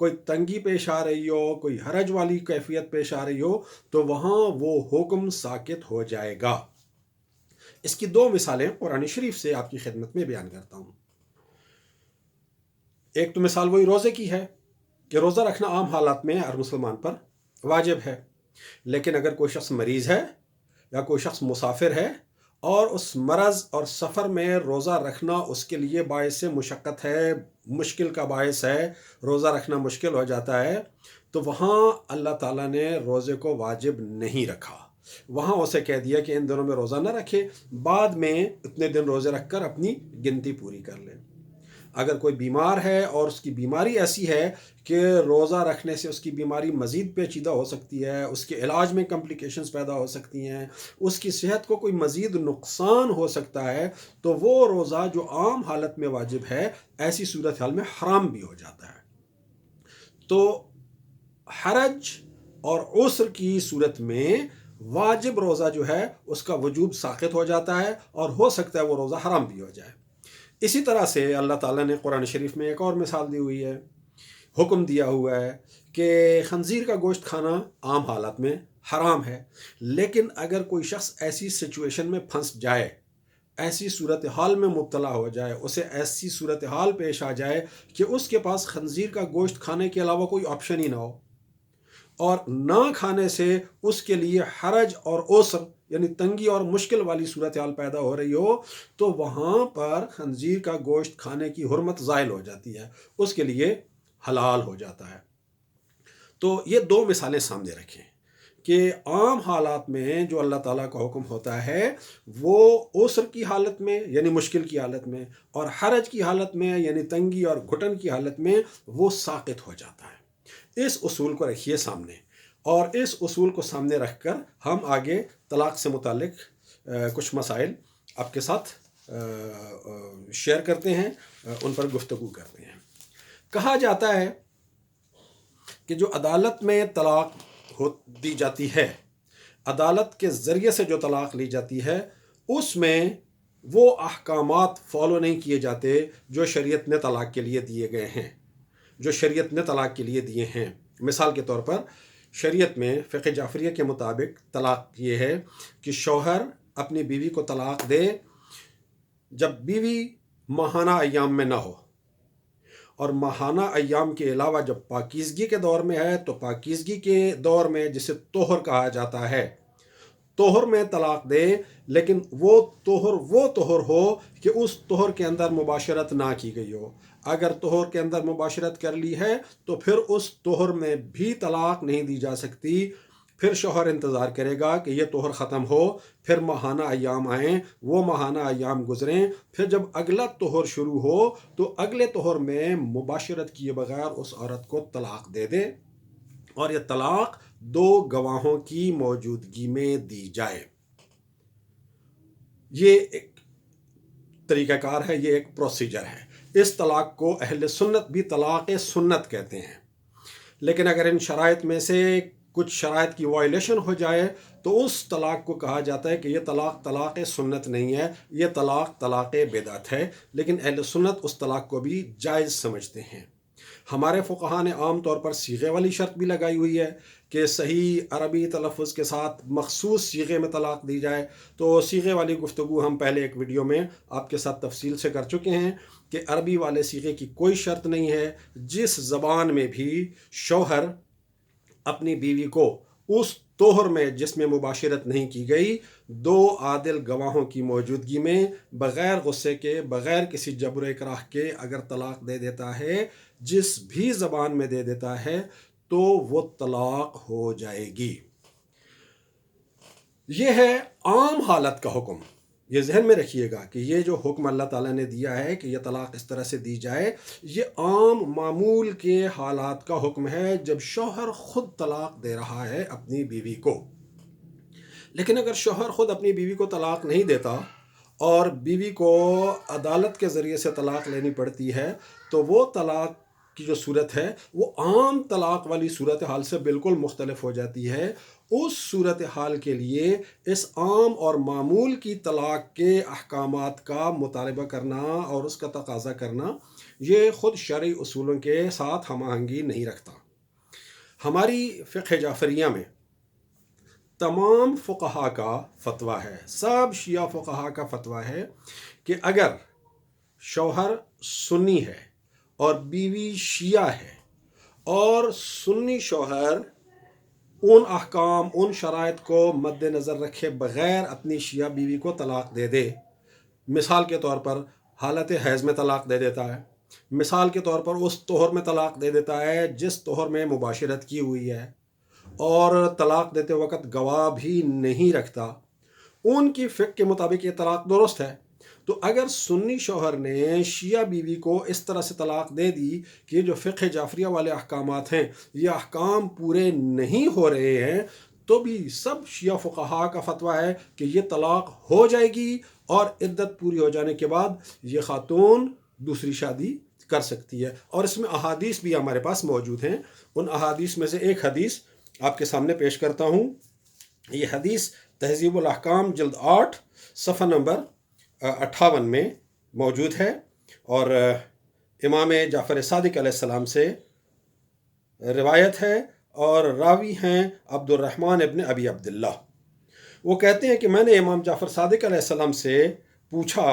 کوئی تنگی پیش آ رہی ہو، کوئی حرج والی کیفیت پیش آ رہی ہو، تو وہاں وہ حکم ساکت ہو جائے گا۔ اس کی دو مثالیں قرآن شریف سے آپ کی خدمت میں بیان کرتا ہوں۔ ایک تو مثال وہی روزے کی ہے کہ روزہ رکھنا عام حالات میں ہر مسلمان پر واجب ہے، لیکن اگر کوئی شخص مریض ہے یا کوئی شخص مسافر ہے اور اس مرض اور سفر میں روزہ رکھنا اس کے لیے باعث مشقت ہے، مشکل کا باعث ہے، روزہ رکھنا مشکل ہو جاتا ہے، تو وہاں اللہ تعالیٰ نے روزے کو واجب نہیں رکھا۔ وہاں اسے کہہ دیا کہ ان دنوں میں روزہ نہ رکھے، بعد میں اتنے دن روزے رکھ کر اپنی گنتی پوری کر لے۔ اگر کوئی بیمار ہے اور اس کی بیماری ایسی ہے کہ روزہ رکھنے سے اس کی بیماری مزید پیچیدہ ہو سکتی ہے، اس کے علاج میں کمپلیکیشنز پیدا ہو سکتی ہیں، اس کی صحت کو کوئی مزید نقصان ہو سکتا ہے، تو وہ روزہ جو عام حالت میں واجب ہے ایسی صورتحال میں حرام بھی ہو جاتا ہے۔ تو حرج اور عسر کی صورت میں واجب روزہ جو ہے اس کا وجوب ساقط ہو جاتا ہے اور ہو سکتا ہے وہ روزہ حرام بھی ہو جائے۔ اسی طرح سے اللہ تعالیٰ نے قرآن شریف میں ایک اور مثال دی ہوئی ہے، حکم دیا ہوا ہے کہ خنزیر کا گوشت کھانا عام حالات میں حرام ہے، لیکن اگر کوئی شخص ایسی سچویشن میں پھنس جائے، ایسی صورتحال میں مبتلا ہو جائے، اسے ایسی صورتحال پیش آ جائے کہ اس کے پاس خنزیر کا گوشت کھانے کے علاوہ کوئی آپشن ہی نہ ہو، اور نہ کھانے سے اس کے لیے حرج اور عسر یعنی تنگی اور مشکل والی صورتحال پیدا ہو رہی ہو، تو وہاں پر خنزیر کا گوشت کھانے کی حرمت زائل ہو جاتی ہے، اس کے لیے حلال ہو جاتا ہے۔ تو یہ دو مثالیں سامنے رکھیں کہ عام حالات میں جو اللہ تعالیٰ کا حکم ہوتا ہے وہ عسر کی حالت میں یعنی مشکل کی حالت میں، اور حرج کی حالت میں یعنی تنگی اور گھٹن کی حالت میں وہ ساقط ہو جاتا ہے۔ اس اصول کو رکھیے سامنے، اور اس اصول کو سامنے رکھ کر ہم آگے طلاق سے متعلق کچھ مسائل آپ کے ساتھ شیئر کرتے ہیں، ان پر گفتگو کرتے ہیں۔ کہا جاتا ہے کہ جو عدالت میں طلاق دی جاتی ہے، عدالت کے ذریعے سے جو طلاق لی جاتی ہے، اس میں وہ احکامات فالو نہیں کیے جاتے جو شریعت نے طلاق کے لیے دیے گئے ہیں، جو شریعت نے طلاق کے لیے دیے ہیں۔ مثال کے طور پر شریعت میں فقہ جعفریہ کے مطابق طلاق یہ ہے کہ شوہر اپنی بیوی کو طلاق دے جب بیوی ماہانہ ایام میں نہ ہو، اور ماہانہ ایام کے علاوہ جب پاکیزگی کے دور میں ہے تو پاکیزگی کے دور میں جسے طہر کہا جاتا ہے، طہر میں طلاق دے، لیکن وہ طہر ہو کہ اس طہر کے اندر مباشرت نہ کی گئی ہو۔ اگر طہر کے اندر مباشرت کر لی ہے تو پھر اس طہر میں بھی طلاق نہیں دی جا سکتی، پھر شوہر انتظار کرے گا کہ یہ طہر ختم ہو، پھر ماہانہ ایام آئیں، وہ ماہانہ ایام گزریں، پھر جب اگلا طہر شروع ہو تو اگلے طہر میں مباشرت کیے بغیر اس عورت کو طلاق دے دے، اور یہ طلاق دو گواہوں کی موجودگی میں دی جائے۔ یہ ایک طریقہ کار ہے، یہ ایک پروسیجر ہے۔ اس طلاق کو اہل سنت بھی طلاق سنت کہتے ہیں، لیکن اگر ان شرائط میں سے کچھ شرائط کی وائلیشن ہو جائے تو اس طلاق کو کہا جاتا ہے کہ یہ طلاق سنت نہیں ہے، یہ طلاق بدعت ہے، لیکن اہل سنت اس طلاق کو بھی جائز سمجھتے ہیں۔ ہمارے فقہاء نے عام طور پر صیغے والی شرط بھی لگائی ہوئی ہے کہ صحیح عربی تلفظ کے ساتھ مخصوص صیغے میں طلاق دی جائے، تو صیغے والی گفتگو ہم پہلے ایک ویڈیو میں آپ کے ساتھ تفصیل سے کر چکے ہیں کہ عربی والے صیغے کی کوئی شرط نہیں ہے۔ جس زبان میں بھی شوہر اپنی بیوی کو اس طہر میں جس میں مباشرت نہیں کی گئی، دو عادل گواہوں کی موجودگی میں بغیر غصے کے، بغیر کسی جبر و اکراہ کے اگر طلاق دے دیتا ہے، جس بھی زبان میں دے دیتا ہے، تو وہ طلاق ہو جائے گی۔ یہ ہے عام حالت کا حکم۔ یہ ذہن میں رکھیے گا کہ یہ جو حکم اللہ تعالیٰ نے دیا ہے کہ یہ طلاق اس طرح سے دی جائے، یہ عام معمول کے حالات کا حکم ہے جب شوہر خود طلاق دے رہا ہے اپنی بیوی کو۔ لیکن اگر شوہر خود اپنی بیوی کو طلاق نہیں دیتا اور بیوی کو عدالت کے ذریعے سے طلاق لینی پڑتی ہے، تو وہ طلاق کی جو صورت ہے وہ عام طلاق والی صورتحال سے بالکل مختلف ہو جاتی ہے۔ اس صورتحال کے لیے اس عام اور معمول کی طلاق کے احکامات کا مطالبہ کرنا اور اس کا تقاضا کرنا یہ خود شرعی اصولوں کے ساتھ ہم آہنگی نہیں رکھتا۔ ہماری فقہ جعفریہ میں تمام فقہا کا فتویٰ ہے، سب شیعہ فقہا کا فتویٰ ہے کہ اگر شوہر سنی ہے اور بیوی شیعہ ہے اور سنی شوہر ان احکام ان شرائط کو مد نظر رکھے بغیر اپنی شیعہ بیوی کو طلاق دے دے، مثال کے طور پر حالت حیض میں طلاق دے دیتا ہے، مثال کے طور پر اس طہر میں طلاق دے دیتا ہے جس طہر میں مباشرت کی ہوئی ہے، اور طلاق دیتے وقت گواہ بھی نہیں رکھتا، ان کی فقہ کے مطابق یہ طلاق درست ہے۔ تو اگر سنی شوہر نے شیعہ بیوی کو اس طرح سے طلاق دے دی کہ یہ جو فقہ جعفریہ والے احکامات ہیں یہ احکام پورے نہیں ہو رہے ہیں، تو بھی سب شیعہ فقہا کا فتویٰ ہے کہ یہ طلاق ہو جائے گی اور عدت پوری ہو جانے کے بعد یہ خاتون دوسری شادی کر سکتی ہے۔ اور اس میں احادیث بھی ہمارے پاس موجود ہیں۔ ان احادیث میں سے ایک حدیث آپ کے سامنے پیش کرتا ہوں۔ یہ حدیث تہذیب الاحکام جلد 8 صفحہ نمبر 58 میں موجود ہے، اور امام جعفر صادق علیہ السلام سے روایت ہے، اور راوی ہیں عبد الرحمن ابن ابی عبداللہ۔ وہ کہتے ہیں کہ میں نے امام جعفر صادق علیہ السلام سے پوچھا،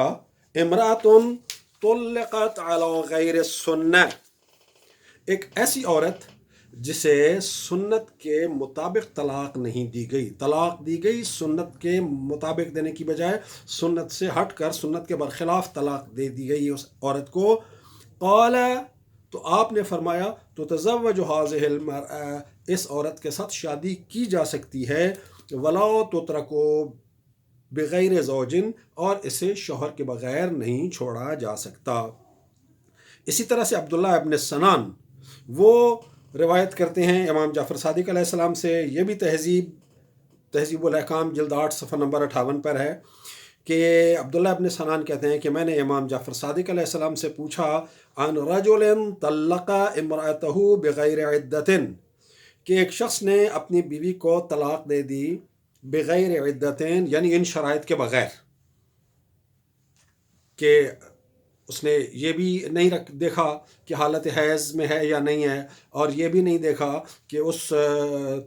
امراتن طلقت علی غیر سنہ، ایک ایسی عورت جسے سنت کے مطابق طلاق نہیں دی گئی، طلاق دی گئی سنت کے مطابق دینے کی بجائے سنت سے ہٹ کر سنت کے برخلاف طلاق دے دی گئی اس عورت کو، قال، تو آپ نے فرمایا تو تزوج هذه المرأة، اس عورت کے ساتھ شادی کی جا سکتی ہے، ولا تترکو بغیر زوج، اور اسے شوہر کے بغیر نہیں چھوڑا جا سکتا۔ اسی طرح سے عبداللہ ابن سنان وہ روایت کرتے ہیں امام جعفر صادق علیہ السلام سے، یہ بھی تہذیب الاحکام جلد 8 صفحہ نمبر 58 پر ہے، کہ عبداللہ ابن سنان کہتے ہیں کہ میں نے امام جعفر صادق علیہ السلام سے پوچھا، عن رجل طلق امرأته بغیر عدت، کہ ایک شخص نے اپنی بیوی کو طلاق دے دی بغیر عدت، یعنی ان شرائط کے بغیر کہ اس نے یہ بھی نہیں دیکھا کہ حالت حیض میں ہے یا نہیں ہے، اور یہ بھی نہیں دیکھا کہ اس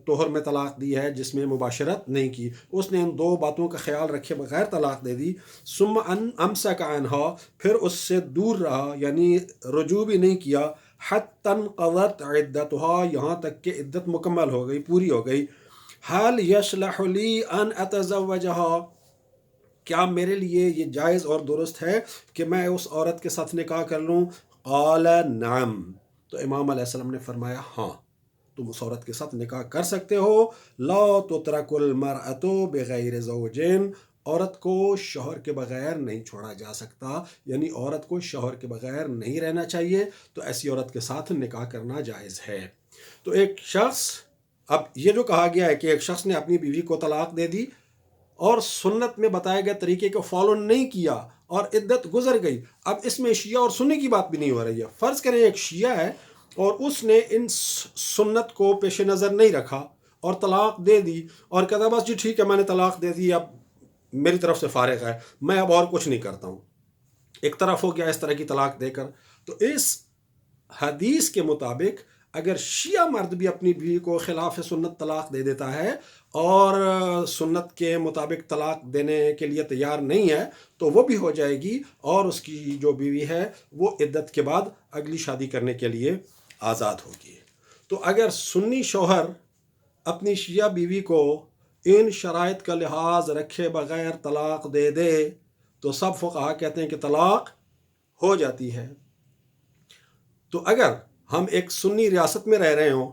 طہر میں طلاق دی ہے جس میں مباشرت نہیں کی، اس نے ان دو باتوں کا خیال رکھے بغیر طلاق دے دی، ثم امسک عنہا، پھر اس سے دور رہا یعنی رجوع بھی نہیں کیا، حتی انقضت عدتها، یہاں تک کہ عدت مکمل ہو گئی، پوری ہو گئی، حل یصلح لی ان اتزوجها، کیا میرے لیے یہ جائز اور درست ہے کہ میں اس عورت کے ساتھ نکاح کر لوں؟ قال نعم، تو امام علیہ السلام نے فرمایا ہاں، تم اس عورت کے ساتھ نکاح کر سکتے ہو۔ لا تترک المرأة بغیر زوج، عورت کو شوہر کے بغیر نہیں چھوڑا جا سکتا، یعنی عورت کو شوہر کے بغیر نہیں رہنا چاہیے، تو ایسی عورت کے ساتھ نکاح کرنا جائز ہے۔ تو ایک شخص، اب یہ جو کہا گیا ہے کہ ایک شخص نے اپنی بیوی کو طلاق دے دی اور سنت میں بتائے گئے طریقے کو فالو نہیں کیا اور عدت گزر گئی، اب اس میں شیعہ اور سنی کی بات بھی نہیں ہو رہی ہے۔ فرض کریں ایک شیعہ ہے اور اس نے ان سنت کو پیش نظر نہیں رکھا اور طلاق دے دی، اور کہتا بس جی ٹھیک ہے میں نے طلاق دے دی، اب میری طرف سے فارغ ہے، میں اب اور کچھ نہیں کرتا ہوں، ایک طرف ہو گیا اس طرح کی طلاق دے کر۔ تو اس حدیث کے مطابق اگر شیعہ مرد بھی اپنی بیوی کو خلاف سنت طلاق دے دیتا ہے اور سنت کے مطابق طلاق دینے کے لیے تیار نہیں ہے، تو وہ بھی ہو جائے گی، اور اس کی جو بیوی ہے وہ عدت کے بعد اگلی شادی کرنے کے لیے آزاد ہوگی۔ تو اگر سنی شوہر اپنی شیعہ بیوی کو ان شرائط کا لحاظ رکھے بغیر طلاق دے دے تو سب فقہا کہتے ہیں کہ طلاق ہو جاتی ہے۔ تو اگر ہم ایک سنی ریاست میں رہ رہے ہوں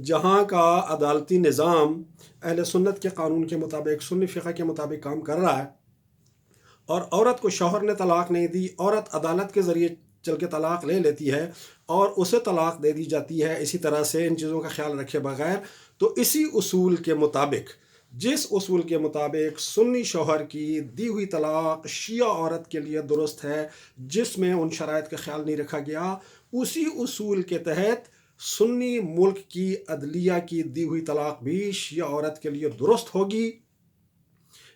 جہاں کا عدالتی نظام اہل سنت کے قانون کے مطابق، سنی فقہ کے مطابق کام کر رہا ہے، اور عورت کو شوہر نے طلاق نہیں دی، عورت عدالت کے ذریعے چل کے طلاق لے لیتی ہے اور اسے طلاق دے دی جاتی ہے اسی طرح سے ان چیزوں کا خیال رکھے بغیر، تو اسی اصول کے مطابق، جس اصول کے مطابق سنی شوہر کی دی ہوئی طلاق شیعہ عورت کے لیے درست ہے جس میں ان شرائط کا خیال نہیں رکھا گیا، اسی اصول کے تحت سنی ملک کی عدلیہ کی دی ہوئی طلاق بھی شیعہ عورت کے لیے درست ہوگی،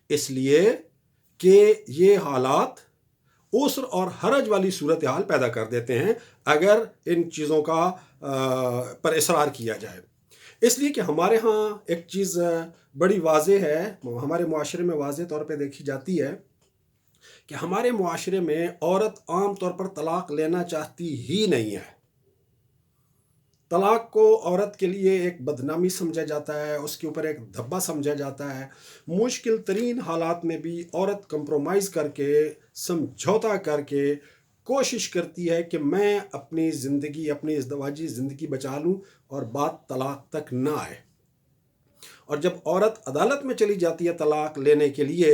اس لیے کہ یہ حالات عسر اور حرج والی صورتحال پیدا کر دیتے ہیں اگر ان چیزوں کا پر اصرار کیا جائے. اس لیے کہ ہمارے ہاں ایک چیز بڑی واضح ہے، ہمارے معاشرے میں واضح طور پہ دیکھی جاتی ہے کہ ہمارے معاشرے میں عورت عام طور پر طلاق لینا چاہتی ہی نہیں ہے. طلاق کو عورت کے لیے ایک بدنامی سمجھا جاتا ہے، اس کے اوپر ایک دھبا سمجھا جاتا ہے. مشکل ترین حالات میں بھی عورت کمپرومائز کر کے، سمجھوتا کر کے کوشش کرتی ہے کہ میں اپنی زندگی، اپنی ازدواجی زندگی بچا لوں اور بات طلاق تک نہ آئے. اور جب عورت عدالت میں چلی جاتی ہے طلاق لینے کے لیے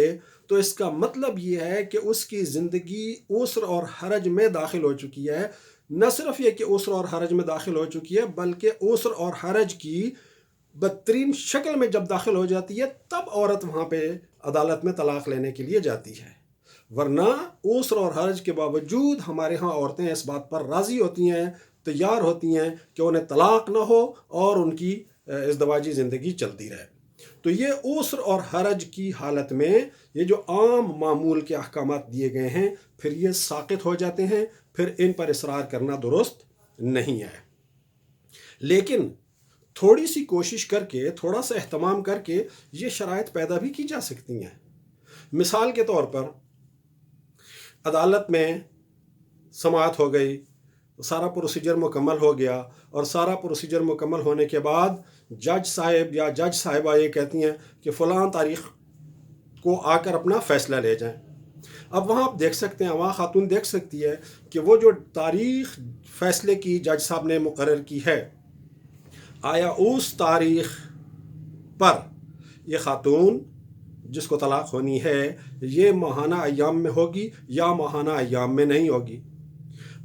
تو اس کا مطلب یہ ہے کہ اس کی زندگی عسر اور حرج میں داخل ہو چکی ہے. نہ صرف یہ کہ عسر اور حرج میں داخل ہو چکی ہے، بلکہ عسر اور حرج کی بدترین شکل میں جب داخل ہو جاتی ہے تب عورت وہاں پہ عدالت میں طلاق لینے کے لیے جاتی ہے. ورنہ عسر اور حرج کے باوجود ہمارے ہاں عورتیں اس بات پر راضی ہوتی ہیں، تیار ہوتی ہیں کہ انہیں طلاق نہ ہو اور ان کی ازدواجی زندگی چلتی رہے. تو یہ عسر اور حرج کی حالت میں یہ جو عام معمول کے احکامات دیے گئے ہیں پھر یہ ساقط ہو جاتے ہیں، پھر ان پر اصرار کرنا درست نہیں ہے. لیکن تھوڑی سی کوشش کر کے، تھوڑا سا اہتمام کر کے یہ شرائط پیدا بھی کی جا سکتی ہیں. مثال کے طور پر عدالت میں سماعت ہو گئی، سارا پروسیجر مکمل ہو گیا، اور سارا پروسیجر مکمل ہونے کے بعد جج صاحب یا جج صاحبہ یہ کہتی ہیں کہ فلاں تاریخ کو آ کر اپنا فیصلہ لے جائیں. اب وہاں آپ دیکھ سکتے ہیں، وہاں خاتون دیکھ سکتی ہے کہ وہ جو تاریخ فیصلے کی جج صاحب نے مقرر کی ہے، آیا اس تاریخ پر یہ خاتون جس کو طلاق ہونی ہے یہ ماہانہ ایام میں ہوگی یا ماہانہ ایام میں نہیں ہوگی.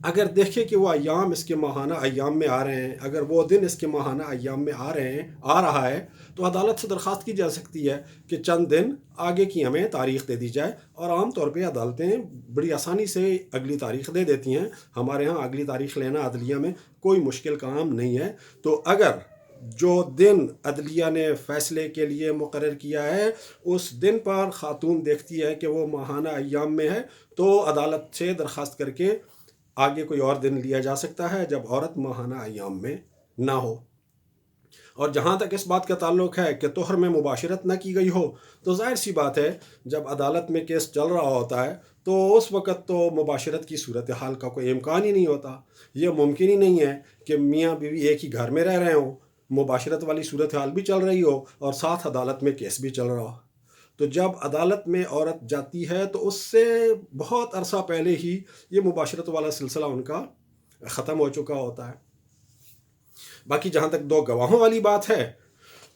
اگر دیکھے کہ وہ ایام اس کے ماہانہ ایام میں آ رہے ہیں، اگر وہ دن اس کے ماہانہ ایام میں آ رہا ہے تو عدالت سے درخواست کی جا سکتی ہے کہ چند دن آگے کی ہمیں تاریخ دے دی جائے. اور عام طور پہ عدالتیں بڑی آسانی سے اگلی تاریخ دے دیتی ہیں. ہمارے ہاں اگلی تاریخ لینا عدلیہ میں کوئی مشکل کام نہیں ہے. تو اگر جو دن عدلیہ نے فیصلے کے لیے مقرر کیا ہے اس دن پر خاتون دیکھتی ہے کہ وہ ماہانہ ایام میں ہے تو عدالت سے درخواست کر کے آگے کوئی اور دن لیا جا سکتا ہے جب عورت ماہانہ ایام میں نہ ہو. اور جہاں تک اس بات کا تعلق ہے کہ طہر میں مباشرت نہ کی گئی ہو تو ظاہر سی بات ہے جب عدالت میں کیس چل رہا ہوتا ہے تو اس وقت تو مباشرت کی صورتحال کا کوئی امکان ہی نہیں ہوتا. یہ ممکن ہی نہیں ہے کہ میاں بیوی ایک ہی گھر میں رہ رہے ہوں، مباشرت والی صورتحال بھی چل رہی ہو اور ساتھ عدالت میں کیس بھی چل رہا ہو. تو جب عدالت میں عورت جاتی ہے تو اس سے بہت عرصہ پہلے ہی یہ مباشرت والا سلسلہ ان کا ختم ہو چکا ہوتا ہے. باقی جہاں تک دو گواہوں والی بات ہے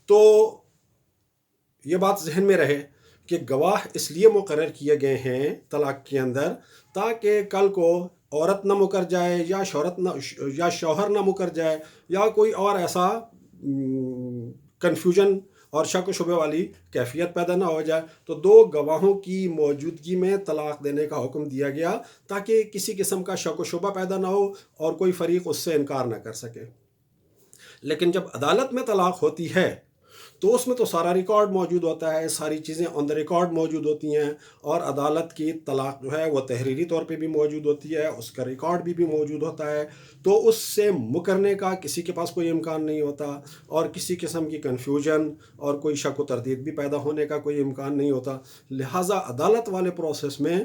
تو یہ بات ذہن میں رہے کہ گواہ اس لیے مقرر کیے گئے ہیں طلاق کے اندر تاکہ کل کو عورت نہ مکر جائے یا شوہر نہ مکر جائے یا کوئی اور ایسا کنفیوژن اور شک و شبہ والی کیفیت پیدا نہ ہو جائے. تو دو گواہوں کی موجودگی میں طلاق دینے کا حکم دیا گیا تاکہ کسی قسم کا شک و شبہ پیدا نہ ہو اور کوئی فریق اس سے انکار نہ کر سکے. لیکن جب عدالت میں طلاق ہوتی ہے تو اس میں تو سارا ریکارڈ موجود ہوتا ہے، ساری چیزیں آن دا ریکارڈ موجود ہوتی ہیں، اور عدالت کی طلاق جو ہے وہ تحریری طور پہ بھی موجود ہوتی ہے، اس کا ریکارڈ بھی موجود ہوتا ہے. تو اس سے مکرنے کا کسی کے پاس کوئی امکان نہیں ہوتا اور کسی قسم کی کنفیوژن اور کوئی شک و تردید بھی پیدا ہونے کا کوئی امکان نہیں ہوتا. لہٰذا عدالت والے پروسیس میں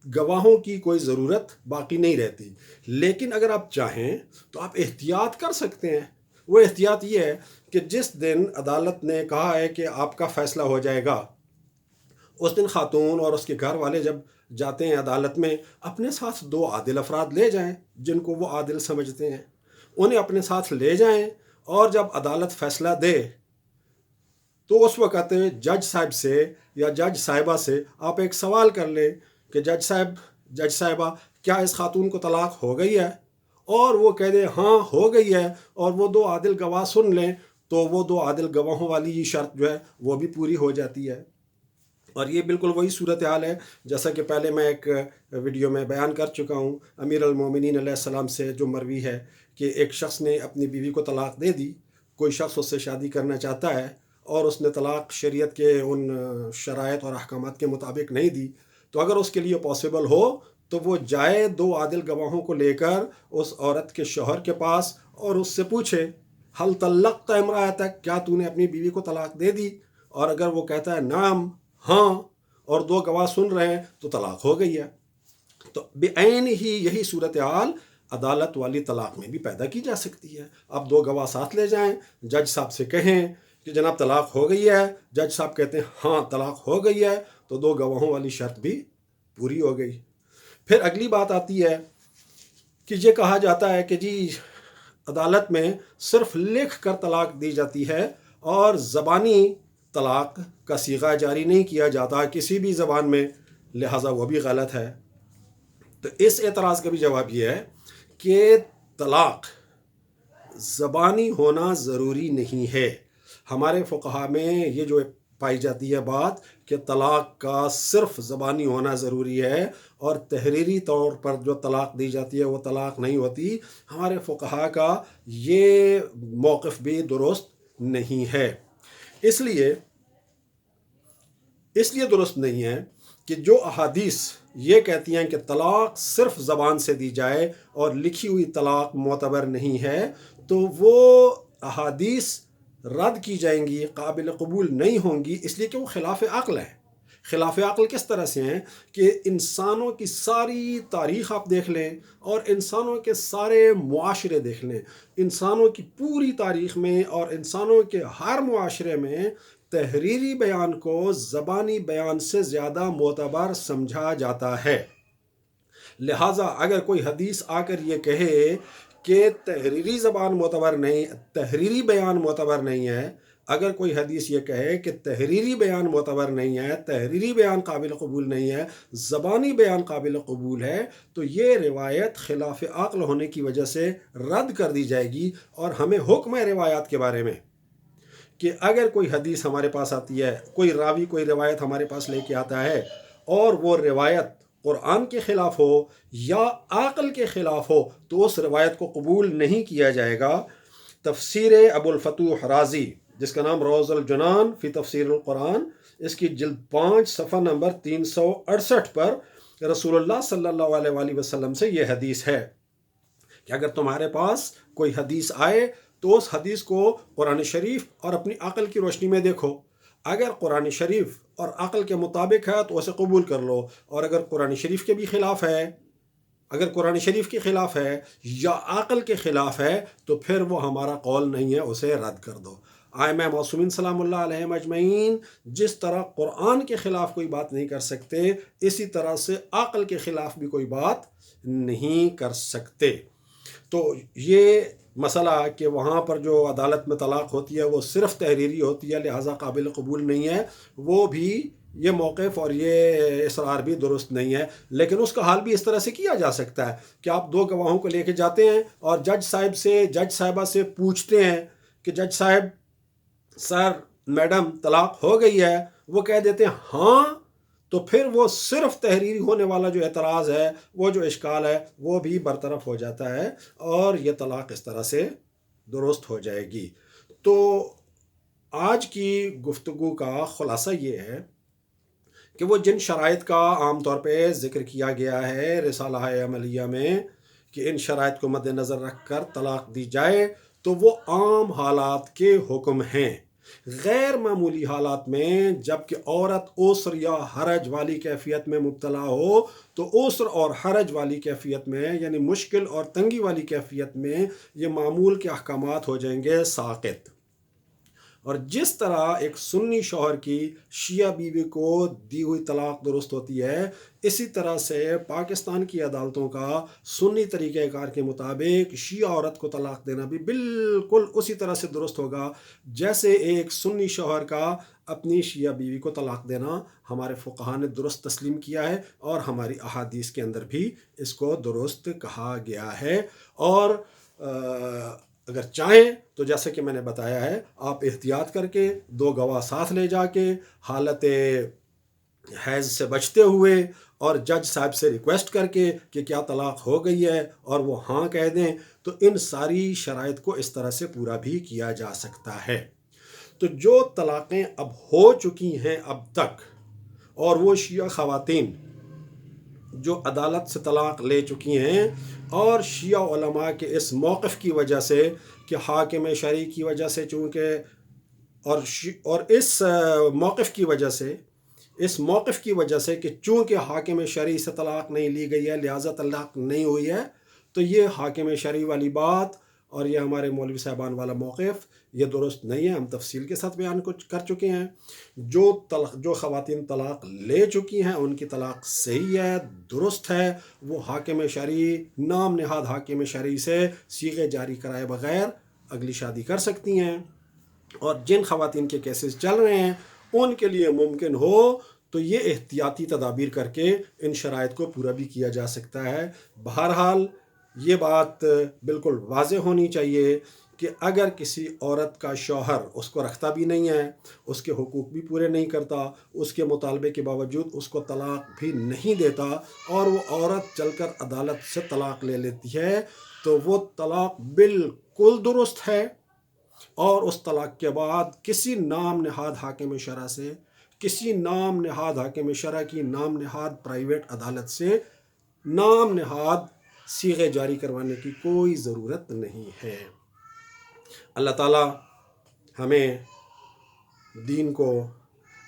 گواہوں کی کوئی ضرورت باقی نہیں رہتی. لیکن اگر آپ چاہیں تو آپ احتیاط کر سکتے ہیں. وہ احتیاط یہ ہے کہ جس دن عدالت نے کہا ہے کہ آپ کا فیصلہ ہو جائے گا اس دن خاتون اور اس کے گھر والے جب جاتے ہیں عدالت میں اپنے ساتھ دو عادل افراد لے جائیں جن کو وہ عادل سمجھتے ہیں، انہیں اپنے ساتھ لے جائیں. اور جب عدالت فیصلہ دے تو اس وقت جج صاحب سے یا جج صاحبہ سے آپ ایک سوال کر لیں کہ جج صاحب، جج صاحبہ، کیا اس خاتون کو طلاق ہو گئی ہے؟ اور وہ کہہ دیں ہاں ہو گئی ہے اور وہ دو عادل گواہ سن لیں تو وہ دو عادل گواہوں والی یہ شرط جو ہے وہ بھی پوری ہو جاتی ہے. اور یہ بالکل وہی صورتحال ہے جیسا کہ پہلے میں ایک ویڈیو میں بیان کر چکا ہوں امیر المومنین علیہ السلام سے جو مروی ہے کہ ایک شخص نے اپنی بیوی کو طلاق دے دی. کوئی شخص اس سے شادی کرنا چاہتا ہے اور اس نے طلاق شریعت کے ان شرائط اور احکامات کے مطابق نہیں دی تو اگر اس کے لیے پاسبل ہو تو وہ جائے 2 عادل گواہوں کو لے کر اس عورت کے شوہر کے پاس اور اس سے پوچھے حل طلقت امرأتک، کیا تو نے اپنی بیوی کو طلاق دے دی؟ اور اگر وہ کہتا ہے نعم، ہاں، اور 2 گواہ سن رہے ہیں تو طلاق ہو گئی ہے۔ تو بعین ہی یہی صورتحال عدالت والی طلاق میں بھی پیدا کی جا سکتی ہے۔ اب 2 گواہ ساتھ لے جائیں، جج صاحب سے کہیں کہ جناب طلاق ہو گئی ہے، جج صاحب کہتے ہیں ہاں طلاق ہو گئی ہے، تو 2 گواہوں والی شرط بھی پوری ہو گئی۔ پھر اگلی بات آتی ہے کہ یہ کہا جاتا ہے کہ جی عدالت میں صرف لکھ کر طلاق دی جاتی ہے اور زبانی طلاق کا صیغہ جاری نہیں کیا جاتا کسی بھی زبان میں، لہٰذا وہ بھی غلط ہے۔ تو اس اعتراض کا بھی جواب یہ ہے کہ طلاق زبانی ہونا ضروری نہیں ہے۔ ہمارے فقہا میں یہ جو پائی جاتی ہے بات کہ طلاق کا صرف زبانی ہونا ضروری ہے اور تحریری طور پر جو طلاق دی جاتی ہے وہ طلاق نہیں ہوتی، ہمارے فقہا کا یہ موقف بھی درست نہیں ہے۔ اس لیے درست نہیں ہے کہ جو احادیث یہ کہتی ہیں کہ طلاق صرف زبان سے دی جائے اور لکھی ہوئی طلاق معتبر نہیں ہے، تو وہ احادیث رد کی جائیں گی، قابل قبول نہیں ہوں گی، اس لیے کہ وہ خلاف عقل ہے۔ خلاف عقل کس طرح سے ہیں کہ انسانوں کی ساری تاریخ آپ دیکھ لیں اور انسانوں کے سارے معاشرے دیکھ لیں، انسانوں کی پوری تاریخ میں اور انسانوں کے ہر معاشرے میں تحریری بیان کو زبانی بیان سے زیادہ معتبر سمجھا جاتا ہے۔ لہٰذا اگر کوئی حدیث آ کر یہ کہے کہ تحریری بیان معتبر نہیں ہے، اگر کوئی حدیث یہ کہے کہ تحریری بیان معتبر نہیں ہے، تحریری بیان قابل قبول نہیں ہے، زبانی بیان قابل قبول ہے، تو یہ روایت خلاف عقل ہونے کی وجہ سے رد کر دی جائے گی۔ اور ہمیں حکم ہے روایات کے بارے میں کہ اگر کوئی حدیث ہمارے پاس آتی ہے، کوئی راوی کوئی روایت ہمارے پاس لے کے آتا ہے اور وہ روایت قرآن کے خلاف ہو یا عقل کے خلاف ہو تو اس روایت کو قبول نہیں کیا جائے گا۔ تفسیر ابو الفتوح رازی، جس کا نام روض الجنان فی تفسیر القرآن، اس کی جلد 5 صفحہ نمبر 368 پر رسول اللہ صلی اللہ علیہ وآلہ وسلم سے یہ حدیث ہے کہ اگر تمہارے پاس کوئی حدیث آئے تو اس حدیث کو قرآن شریف اور اپنی عقل کی روشنی میں دیکھو۔ اگر قرآن شریف اور عقل کے مطابق ہے تو اسے قبول کر لو، اور اگر قرآن شریف کے بھی خلاف ہے، اگر قرآن شریف کے خلاف ہے یا عقل کے خلاف ہے تو پھر وہ ہمارا قول نہیں ہے، اسے رد کر دو۔ ائمہ معصومین سلام اللہ علیہم اجمعین جس طرح قرآن کے خلاف کوئی بات نہیں کر سکتے، اسی طرح سے عقل کے خلاف بھی کوئی بات نہیں کر سکتے۔ تو یہ مسئلہ کہ وہاں پر جو عدالت میں طلاق ہوتی ہے وہ صرف تحریری ہوتی ہے، لہٰذا قابل قبول نہیں ہے، وہ بھی یہ موقف اور یہ اصرار بھی درست نہیں ہے۔ لیکن اس کا حال بھی اس طرح سے کیا جا سکتا ہے کہ آپ 2 گواہوں کو لے کے جاتے ہیں اور جج صاحبہ سے پوچھتے ہیں کہ جج صاحب، سر، میڈم طلاق ہو گئی ہے، وہ کہہ دیتے ہیں ہاں، تو پھر وہ صرف تحریری ہونے والا جو اعتراض ہے، وہ جو اشکال ہے، وہ بھی برطرف ہو جاتا ہے اور یہ طلاق اس طرح سے درست ہو جائے گی۔ تو آج کی گفتگو کا خلاصہ یہ ہے کہ وہ جن شرائط کا عام طور پہ ذکر کیا گیا ہے رسالہ عملیہ میں کہ ان شرائط کو مد نظر رکھ کر طلاق دی جائے، تو وہ عام حالات کے حکم ہیں۔ غیر معمولی حالات میں جب کہ عورت عسر یا حرج والی کیفیت میں مبتلا ہو تو عسر اور حرج والی کیفیت میں، یعنی مشکل اور تنگی والی کیفیت میں، یہ معمول کے احکامات ہو جائیں گے ساقط۔ اور جس طرح ایک سنی شوہر کی شیعہ بیوی کو دی ہوئی طلاق درست ہوتی ہے، اسی طرح سے پاکستان کی عدالتوں کا سنی طریقہ کار کے مطابق شیعہ عورت کو طلاق دینا بھی بالکل اسی طرح سے درست ہوگا جیسے ایک سنی شوہر کا اپنی شیعہ بیوی کو طلاق دینا ہمارے فقہا نے درست تسلیم کیا ہے، اور ہماری احادیث کے اندر بھی اس کو درست کہا گیا ہے۔ اور اگر چاہیں تو جیسے کہ میں نے بتایا ہے، آپ احتیاط کر کے 2 گواہ ساتھ لے جا کے حالت حیض سے بچتے ہوئے اور جج صاحب سے ریکویسٹ کر کے کہ کیا طلاق ہو گئی ہے اور وہ ہاں کہہ دیں، تو ان ساری شرائط کو اس طرح سے پورا بھی کیا جا سکتا ہے۔ تو جو طلاقیں اب ہو چکی ہیں اب تک، اور وہ شیعہ خواتین جو عدالت سے طلاق لے چکی ہیں، اور شیعہ علماء کے اس موقف کی وجہ سے کہ حاکم شرعی کی وجہ سے چونکہ اور اس موقف کی وجہ سے کہ چونکہ حاکم شرعی سے طلاق نہیں لی گئی ہے لہٰذا طلاق نہیں ہوئی ہے، تو یہ حاکم شرعی والی بات اور یہ ہمارے مولوی صاحبان والا موقف یہ درست نہیں ہے. ہم تفصیل کے ساتھ بیان کر چکے ہیں. جو خواتین طلاق لے چکی ہیں ان کی طلاق صحیح ہے، درست ہے. وہ حاکم شرعی، نام نہاد حاکم شرعی سے صیغے جاری کرائے بغیر اگلی شادی کر سکتی ہیں. اور جن خواتین کے کیسز چل رہے ہیں ان کے لیے ممکن ہو تو یہ احتیاطی تدابیر کر کے ان شرائط کو پورا بھی کیا جا سکتا ہے. بہرحال یہ بات بالکل واضح ہونی چاہیے کہ اگر کسی عورت کا شوہر اس کو رکھتا بھی نہیں ہے، اس کے حقوق بھی پورے نہیں کرتا، اس کے مطالبے کے باوجود اس کو طلاق بھی نہیں دیتا، اور وہ عورت چل کر عدالت سے طلاق لے لیتی ہے، تو وہ طلاق بالکل درست ہے. اور اس طلاق کے بعد کسی نام نہاد حاکم شرع سے، کسی نام نہاد حاکم شرع کی نام نہاد پرائیویٹ عدالت سے نام نہاد صیغے جاری کروانے کی کوئی ضرورت نہیں ہے. اللہ تعالی ہمیں دین کو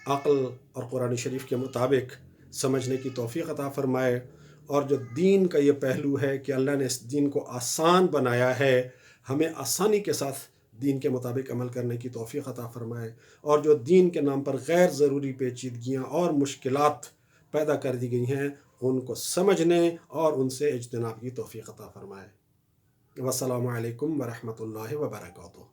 عقل اور قرآن شریف کے مطابق سمجھنے کی توفیق عطا فرمائے، اور جو دین کا یہ پہلو ہے کہ اللہ نے اس دین کو آسان بنایا ہے، ہمیں آسانی کے ساتھ دین کے مطابق عمل کرنے کی توفیق عطا فرمائے، اور جو دین کے نام پر غیر ضروری پیچیدگیاں اور مشکلات پیدا کر دی گئی ہیں ان کو سمجھنے اور ان سے اجتناب کی توفیق عطا فرمائے. والسلام علیکم ورحمۃ اللہ وبرکاتہ.